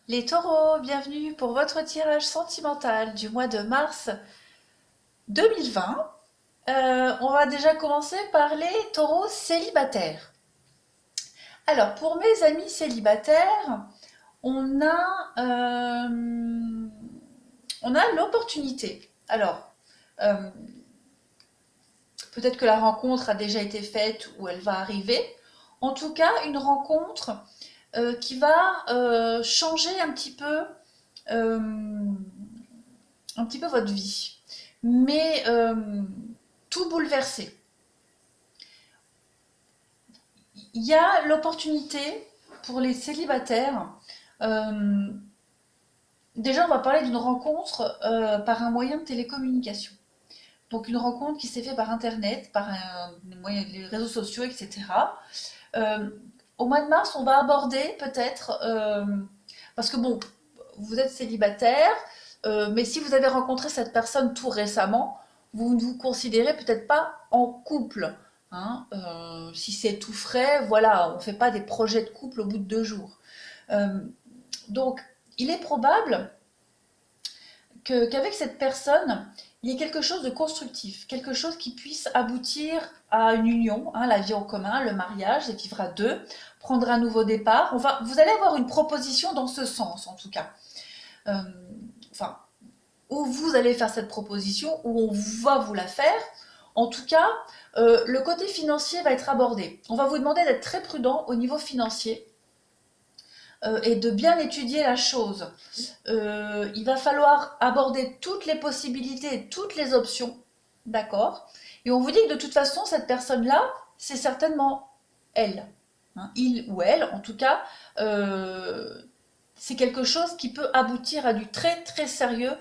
Les taureaux, bienvenue pour votre tirage sentimental du mois de mars 2020. On va déjà commencer par les taureaux célibataires. Alors, pour mes amis célibataires, on a, euh, on a l'opportunité. Alors, euh, peut-être que la rencontre a déjà été faite ou elle va arriver. En tout cas, une rencontre qui va changer euh, un petit peu votre vie, mais tout bouleverser. Il y a l'opportunité pour les célibataires. euh, Déjà, on va parler d'une rencontre par un moyen de télécommunication. Donc une rencontre qui s'est faite par Internet, par les réseaux sociaux, etc. Euh, Au mois de mars, on va aborder peut-être, parce que bon, vous êtes célibataire, mais si vous avez rencontré cette personne tout récemment, vous ne vous considérez peut-être pas en couple. Hein. Si c'est tout frais, voilà, on ne fait pas des projets de couple au bout de 2 jours. Euh, donc, il est probable qu'avec cette personne, il y ait quelque chose de constructif, quelque chose qui puisse aboutir à une union, hein, la vie en commun, le mariage, et vivre à deux, prendre un nouveau départ. Vous allez avoir une proposition dans ce sens, en tout cas. Euh, enfin, où vous allez faire cette proposition, où on va vous la faire. En tout cas, le côté financier va être abordé. On va vous demander d'être très prudent au niveau financier et de bien étudier la chose. Il va falloir aborder toutes les possibilités, toutes les options, d'accord. Et on vous dit que de toute façon, cette personne-là, c'est certainement elle. Hein, il ou elle, en tout cas, euh, c'est quelque chose qui peut aboutir à du très très sérieux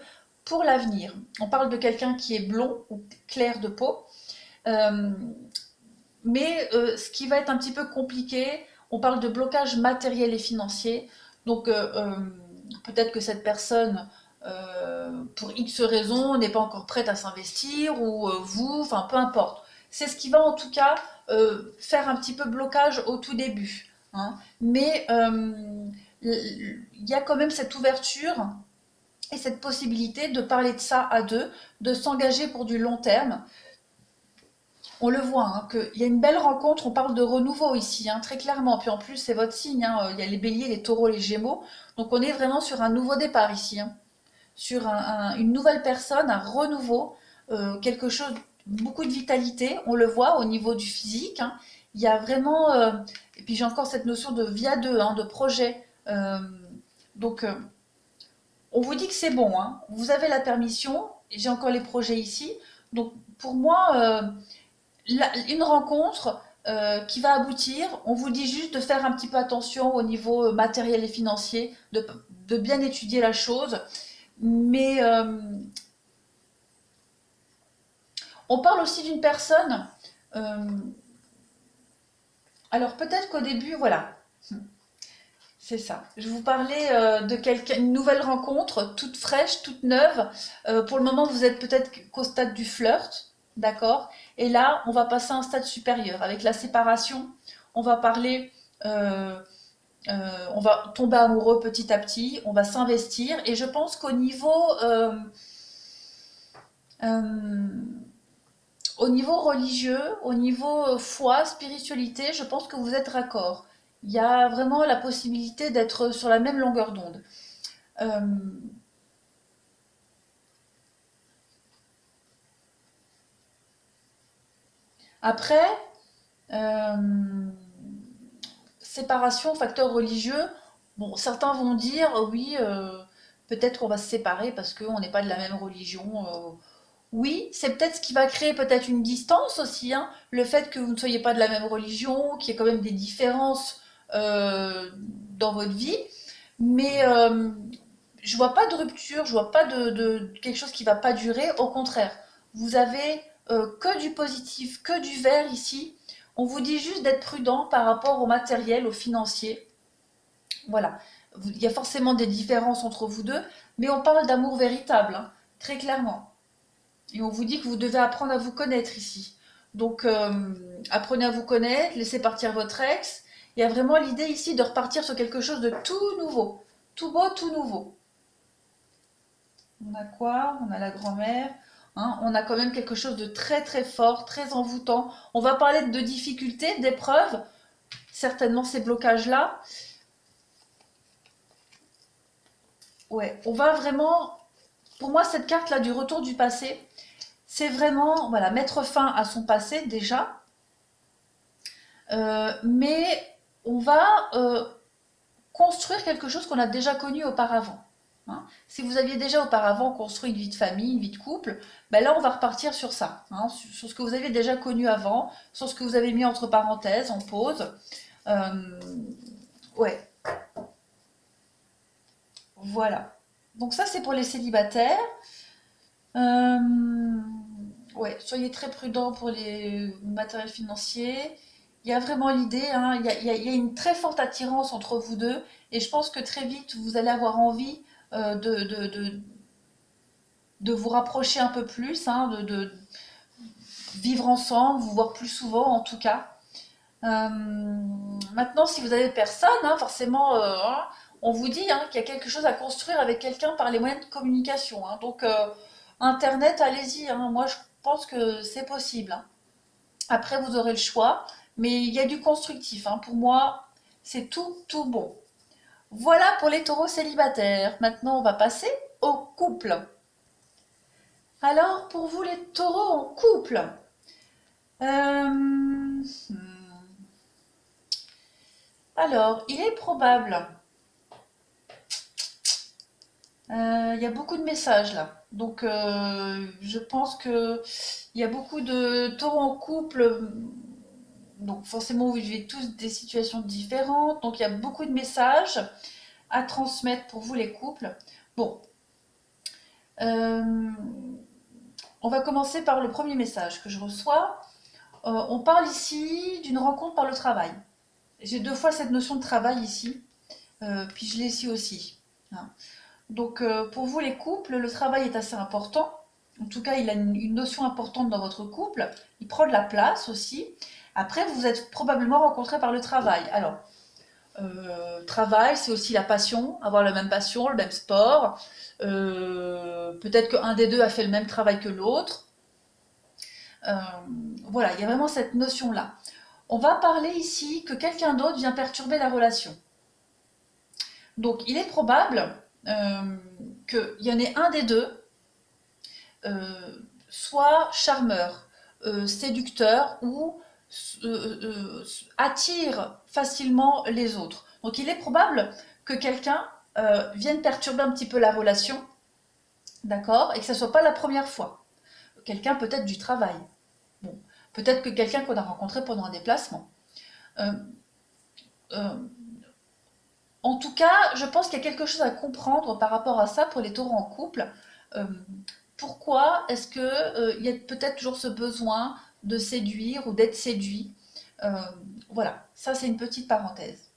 pour l'avenir. On parle de quelqu'un qui est blond ou clair de peau, euh, mais ce qui va être un petit peu compliqué, on parle de blocage matériel et financier. Donc peut-être que cette personne, pour X raisons, n'est pas encore prête à s'investir, ou vous, enfin peu importe. C'est ce qui va en tout cas faire un petit peu blocage au tout début. Hein. Mais il y a quand même cette ouverture et cette possibilité de parler de ça à deux, de s'engager pour du long terme. On le voit, hein, qu'il y a une belle rencontre, on parle de renouveau ici, hein, très clairement. Puis en plus, c'est votre signe, hein, il y a les béliers, les taureaux, les gémeaux. Donc on est vraiment sur un nouveau départ ici, hein, sur une nouvelle personne, un renouveau, quelque chose, beaucoup de vitalité. On le voit au niveau du physique. Hein. Il y a vraiment, et puis j'ai encore cette notion de vie à deux, hein, de projet. Donc on vous dit que c'est bon, hein. Vous avez la permission, j'ai encore les projets ici. Donc pour moi, une rencontre qui va aboutir, on vous dit juste de faire un petit peu attention au niveau matériel et financier, de bien étudier la chose. Mais on parle aussi d'une personne. euh, alors peut-être qu'au début, voilà, c'est ça. Je vous parlais de quelqu'un, une nouvelle rencontre, toute fraîche, toute neuve. Pour le moment, vous êtes peut-être qu'au stade du flirt, d'accord? Et là, on va passer à un stade supérieur. Avec la séparation, on va parler, on va tomber amoureux petit à petit, on va s'investir. Et je pense qu'au euh, au niveau religieux, au niveau foi, spiritualité, je pense que vous êtes raccord. Il y a vraiment la possibilité d'être sur la même longueur d'onde. Euh, Après, euh, séparation, facteur religieux, bon, certains vont dire oui, peut-être qu'on va se séparer parce qu'on n'est pas de la même religion. Oui, c'est peut-être ce qui va créer peut-être une distance aussi, hein, le fait que vous ne soyez pas de la même religion, qu'il y ait quand même des différences dans votre vie, mais je vois pas de rupture, je vois pas de quelque chose qui va pas durer. Au contraire, vous avez que du positif, que du vert ici. On vous dit juste d'être prudent par rapport au matériel, au financier. Voilà. Il y a forcément des différences entre vous deux, mais on parle d'amour véritable, hein, très clairement. Et on vous dit que vous devez apprendre à vous connaître ici. Donc, apprenez à vous connaître, laissez partir votre ex. Il y a vraiment l'idée ici de repartir sur quelque chose de tout nouveau. tout beau, tout nouveau. On a quoi? On a la grand-mère. Hein, on a quand même quelque chose de très très fort, très envoûtant. On va parler de difficultés, d'épreuves, certainement ces blocages-là. Ouais, on va vraiment, pour moi, cette carte-là du retour du passé, c'est vraiment, voilà, mettre fin à son passé déjà, mais on va construire quelque chose qu'on a déjà connu auparavant. Hein. Si vous aviez déjà auparavant construit une vie de famille, une vie de couple, ben là on va repartir sur ça, hein, sur ce que vous aviez déjà connu avant, sur ce que vous avez mis entre parenthèses, en pause. Euh, ouais, voilà. Donc ça c'est pour les célibataires. Euh, ouais, soyez très prudents pour les matériels financiers. Il y a vraiment l'idée, hein, il y a une très forte attirance entre vous deux, et je pense que très vite vous allez avoir envie de vous rapprocher un peu plus, hein, de vivre ensemble, vous voir plus souvent en tout cas. Maintenant, si vous avez personne, hein, forcément, hein, on vous dit, hein, qu'il y a quelque chose à construire avec quelqu'un par les moyens de communication. Hein. Donc, Internet, allez-y. Hein. Moi, je pense que c'est possible. Hein. Après, vous aurez le choix, mais il y a du constructif. Hein. Pour moi, c'est tout, tout bon. Voilà pour les taureaux célibataires. Maintenant, on va passer au couple. Alors, pour vous, les taureaux en couple, euh, alors, il est probable, il y a beaucoup de messages là. Donc, je pense que il y a beaucoup de taureaux en couple. Donc, forcément, vous vivez tous des situations différentes. Donc, il y a beaucoup de messages à transmettre pour vous, les couples. Bon, euh, on va commencer par le premier message que je reçois. On parle ici d'une rencontre par le travail. J'ai deux fois cette notion de travail ici, puis je l'ai ici aussi. Hein. Donc pour vous les couples, le travail est assez important. En tout cas, il a une notion importante dans votre couple. Il prend de la place aussi. Après, vous vous êtes probablement rencontrés par le travail. Alors, travail, c'est aussi la passion, avoir la même passion, le même sport. Peut-être qu'un des deux a fait le même travail que l'autre. Euh, voilà, il y a vraiment cette notion-là. On va parler ici que quelqu'un d'autre vient perturber la relation. Donc, il est probable qu'il y en ait un des deux, soit charmeur, séducteur ou attire facilement les autres. Donc, il est probable que quelqu'un vienne perturber un petit peu la relation, d'accord, et que ce ne soit pas la première fois. Quelqu'un peut-être du travail. Bon, peut-être que quelqu'un qu'on a rencontré pendant un déplacement. Euh, euh, En tout cas, je pense qu'il y a quelque chose à comprendre par rapport à ça pour les taureaux en couple. Euh, Pourquoi est-ce que, il y a peut-être toujours ce besoin de séduire ou d'être séduit? Euh, voilà, ça c'est une petite parenthèse.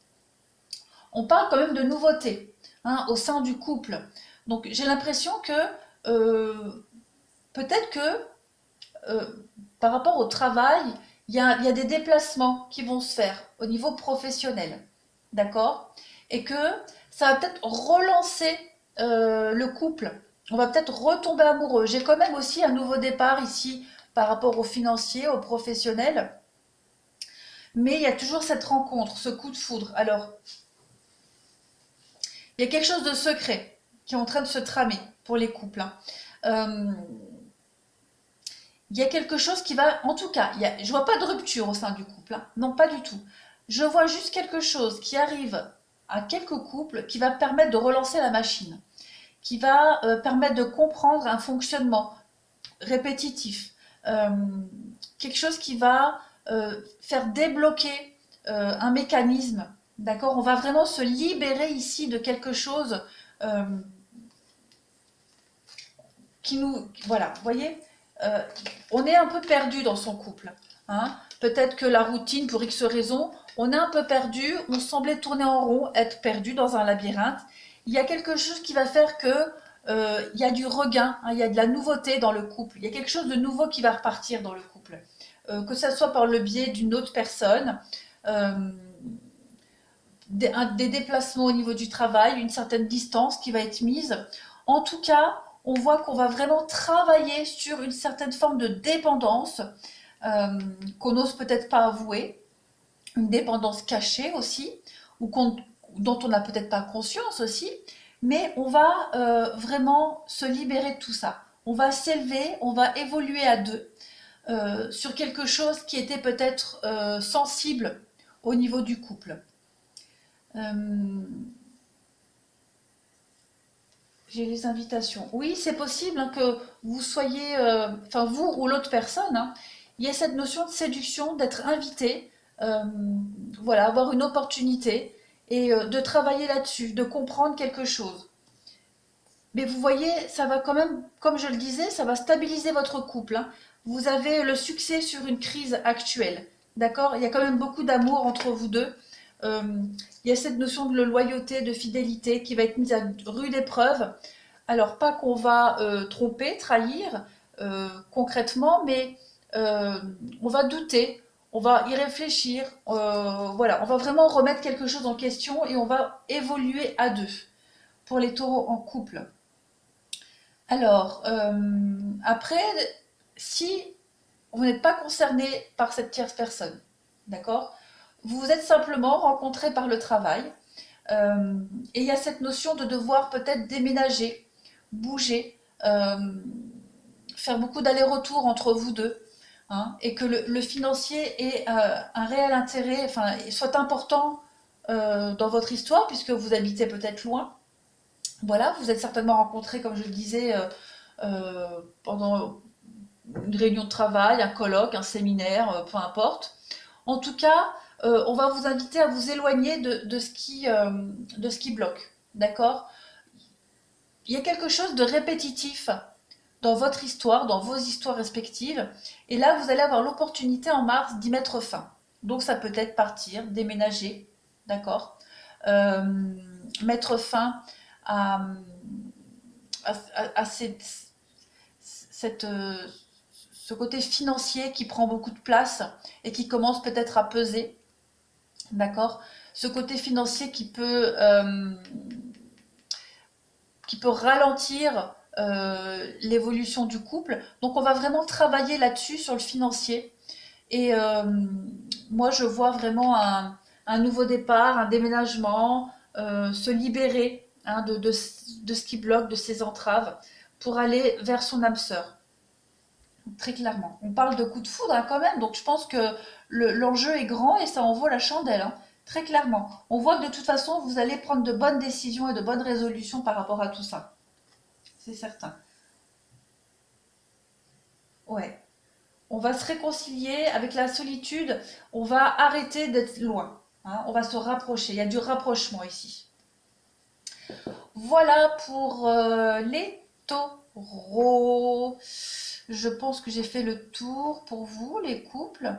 On parle quand même de nouveautés, hein, au sein du couple. Donc j'ai l'impression que peut-être que euh, par rapport au travail, il y a des déplacements qui vont se faire au niveau professionnel. D'accord? Et que ça va peut-être relancer le couple. On va peut-être retomber amoureux. J'ai quand même aussi un nouveau départ ici par rapport aux financiers, aux professionnels. Mais il y a toujours cette rencontre, ce coup de foudre. Alors, il y a quelque chose de secret qui est en train de se tramer pour les couples. Hein. Euh, il y a quelque chose qui va, en tout cas, je vois pas de rupture au sein du couple, hein. Non, pas du tout. Je vois juste quelque chose qui arrive à quelques couples qui va permettre de relancer la machine, qui va permettre de comprendre un fonctionnement répétitif, euh, quelque chose qui va faire débloquer un mécanisme. D'accord? On va vraiment se libérer ici de quelque chose euh, qui nous... Voilà, vous voyez, euh, on est un peu perdu dans son couple. Hein. Peut-être que la routine, pour X raisons, on est un peu perdu, on semblait tourner en rond, être perdu dans un labyrinthe. Il y a quelque chose qui va faire que il y a du regain, hein, il y a de la nouveauté dans le couple, il y a quelque chose de nouveau qui va repartir dans le couple. Que ça soit par le biais d'une autre personne, euh, des déplacements au niveau du travail, une certaine distance qui va être mise. En tout cas, on voit qu'on va vraiment travailler sur une certaine forme de dépendance qu'on n'ose peut-être pas avouer, une dépendance cachée aussi, ou dont on n'a peut-être pas conscience aussi, mais on va vraiment se libérer de tout ça. On va s'élever, on va évoluer à deux sur quelque chose qui était peut-être sensible au niveau du couple. Euh, j'ai les invitations. Oui, c'est possible hein, que vous soyez, enfin vous ou l'autre personne, hein, il y a cette notion de séduction, d'être invité, euh, voilà, avoir une opportunité et de travailler là-dessus, de comprendre quelque chose. Mais vous voyez, ça va quand même, comme je le disais, ça va stabiliser votre couple, hein. Vous avez le succès sur une crise actuelle, d'accord? Il y a quand même beaucoup d'amour entre vous deux. Euh, il y a cette notion de loyauté, de fidélité qui va être mise à rude épreuve. Alors, pas qu'on va tromper, trahir concrètement, mais euh, on va douter, on va y réfléchir, voilà, on va vraiment remettre quelque chose en question et on va évoluer à deux pour les taureaux en couple. Alors, après, si vous n'êtes pas concerné par cette tierce personne, d'accord? Vous vous êtes simplement rencontrés par le travail, euh, et il y a cette notion de devoir peut-être déménager, bouger, faire beaucoup d'allers-retours entre vous deux, hein, et que le financier ait un réel intérêt, enfin, soit important dans votre histoire, puisque vous habitez peut-être loin. Voilà, vous êtes certainement rencontrés, comme je le disais, pendant une réunion de travail, un colloque, un séminaire, peu importe. En tout cas, on va vous inviter à vous éloigner de ce qui bloque. D'accord? Il y a quelque chose de répétitif dans votre histoire, dans vos histoires respectives. Et là, vous allez avoir l'opportunité en mars d'y mettre fin. Donc ça peut être partir, déménager, d'accord? Euh, mettre fin à, à cette, ce côté financier qui prend beaucoup de place et qui commence peut-être à peser, d'accord? Ce côté financier qui peut ralentir l'évolution du couple. Donc on va vraiment travailler là-dessus, sur le financier. Et moi, je vois vraiment un nouveau départ, un déménagement, se libérer hein, de ce qui bloque, de ces entraves, pour aller vers son âme sœur. Très clairement. On parle de coup de foudre hein, quand même, donc je pense que l'enjeu est grand et ça en vaut la chandelle, hein. Très clairement. On voit que de toute façon, vous allez prendre de bonnes décisions et de bonnes résolutions par rapport à tout ça. C'est certain. Ouais. On va se réconcilier avec la solitude, on va arrêter d'être loin, hein. On va se rapprocher. Il y a du rapprochement ici. Voilà pour les taureaux. Je pense que j'ai fait le tour pour vous, les couples.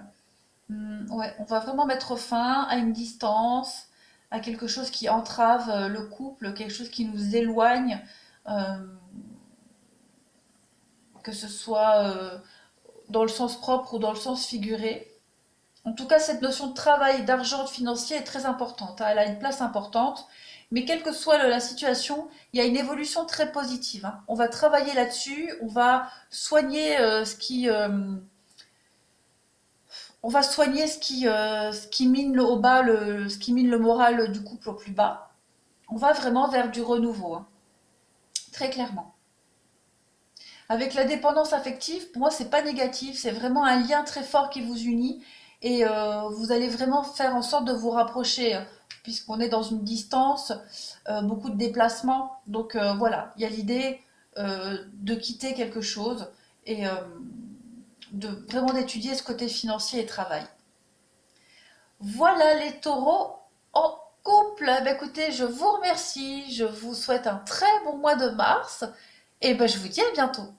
Ouais, on va vraiment mettre fin à une distance, à quelque chose qui entrave le couple, quelque chose qui nous éloigne, euh, que ce soit dans le sens propre ou dans le sens figuré. En tout cas, cette notion de travail, d'argent, de financier est très importante, hein. Elle a une place importante. Mais quelle que soit la situation, il y a une évolution très positive, hein. On va travailler là-dessus, on va soigner on va soigner ce qui mine le au bas, ce qui mine le moral du couple au plus bas. On va vraiment vers du renouveau, hein, très clairement. Avec la dépendance affective, pour moi, c'est pas négatif, c'est vraiment un lien très fort qui vous unit et vous allez vraiment faire en sorte de vous rapprocher, hein, puisqu'on est dans une distance, beaucoup de déplacements. Donc voilà, il y a l'idée de quitter quelque chose et de vraiment d'étudier ce côté financier et travail. Voilà les taureaux en couple. Eh ben, écoutez, je vous remercie, je vous souhaite un très bon mois de mars et ben, je vous dis à bientôt.